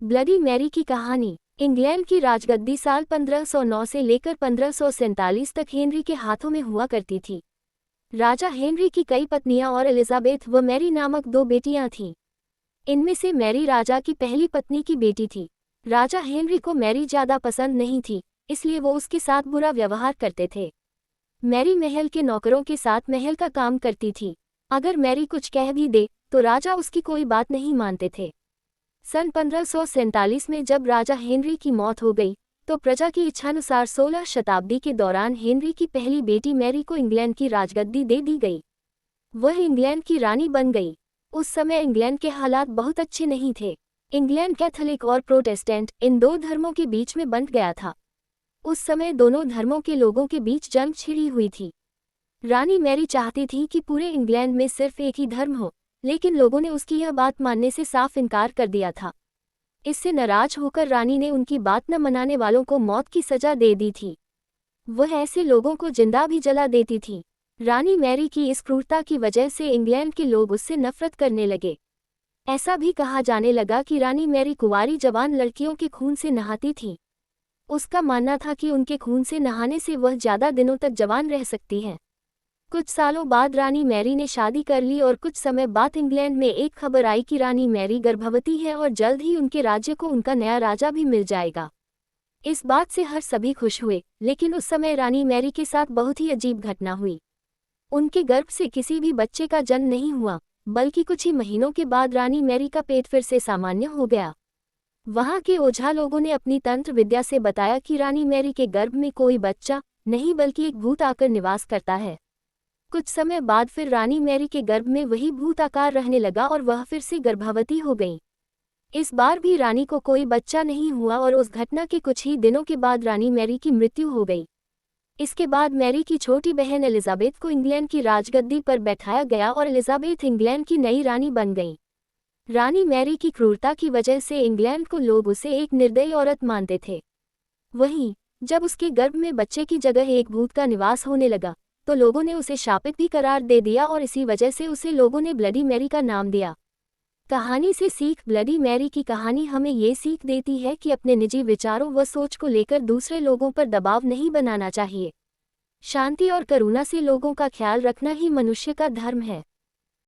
Bloody Mary की कहानी। England की राजगद्दी साल 1509 से लेकर 1547 तक हेनरी के हाथों में हुआ करती थी। राजा हेनरी की कई पत्नियां और एलिजाबेथ व मैरी नामक दो बेटियां थीं। इनमें से मैरी राजा की पहली पत्नी की बेटी थी। राजा हेनरी को मैरी ज्यादा पसंद नहीं थी, इसलिए वो उसके साथ बुरा व्यवहार करते थे। मैरी महल के नौकरों के साथ महल का काम करती थी। अगर मैरी कुछ कह भी दे तो राजा उसकी कोई बात नहीं मानते थे। सन 1547 में जब राजा हेनरी की मौत हो गई तो प्रजा की इच्छानुसार 16 शताब्दी के दौरान हेनरी की पहली बेटी मैरी को इंग्लैंड की राजगद्दी दे दी गई। वह इंग्लैंड की रानी बन गई। उस समय इंग्लैंड के हालात बहुत अच्छे नहीं थे। इंग्लैंड कैथोलिक और प्रोटेस्टेंट इन दो धर्मों के बीच में बंट गया था। उस समय दोनों धर्मों के लोगों के बीच जंग छिड़ी हुई थी। रानी मैरी चाहती थी कि पूरे इंग्लैंड में सिर्फ एक ही धर्म हो, लेकिन लोगों ने उसकी यह बात मानने से साफ इनकार कर दिया था। इससे नाराज होकर रानी ने उनकी बात न मनाने वालों को मौत की सजा दे दी थी। वह ऐसे लोगों को जिंदा भी जला देती थी। रानी मैरी की इस क्रूरता की वजह से इंग्लैंड के लोग उससे नफरत करने लगे। ऐसा भी कहा जाने लगा कि रानी मैरी कुंवारी जवान लड़कियों के खून से नहाती थी। उसका मानना था कि उनके खून से नहाने से वह ज्यादा दिनों तक जवान रह सकती हैं। कुछ सालों बाद रानी मैरी ने शादी कर ली और कुछ समय बाद इंग्लैंड में एक खबर आई कि रानी मैरी गर्भवती है और जल्द ही उनके राज्य को उनका नया राजा भी मिल जाएगा। इस बात से हर सभी खुश हुए, लेकिन उस समय रानी मैरी के साथ बहुत ही अजीब घटना हुई। उनके गर्भ से किसी भी बच्चे का जन्म नहीं हुआ, बल्कि कुछ ही महीनों के बाद रानी मैरी का पेट फिर से सामान्य हो गया। वहां के ओझा लोगों ने अपनी तंत्र विद्या से बताया कि रानी मैरी के गर्भ में कोई बच्चा नहीं बल्कि एक भूत आकर निवास करता है। कुछ समय बाद फिर रानी मैरी के गर्भ में वही भूत आकार रहने लगा और वह फिर से गर्भवती हो गई। इस बार भी रानी को कोई बच्चा नहीं हुआ और उस घटना के कुछ ही दिनों के बाद रानी मैरी की मृत्यु हो गई। इसके बाद मैरी की छोटी बहन एलिजाबेथ को इंग्लैंड की राजगद्दी पर बैठाया गया और एलिजाबेथ इंग्लैंड की नई रानी बन गई। रानी मैरी की क्रूरता की वजह से इंग्लैंड को लोग उसे एक निर्दयी औरत मानते थे। वहीं जब उसके गर्भ में बच्चे की जगह एक भूत का निवास होने लगा तो लोगों ने उसे शापित भी करार दे दिया और इसी वजह से उसे लोगों ने ब्लडी मैरी का नाम दिया। कहानी से सीख। ब्लडी मैरी की कहानी हमें ये सीख देती है कि अपने निजी विचारों व सोच को लेकर दूसरे लोगों पर दबाव नहीं बनाना चाहिए। शांति और करुणा से लोगों का ख्याल रखना ही मनुष्य का धर्म है।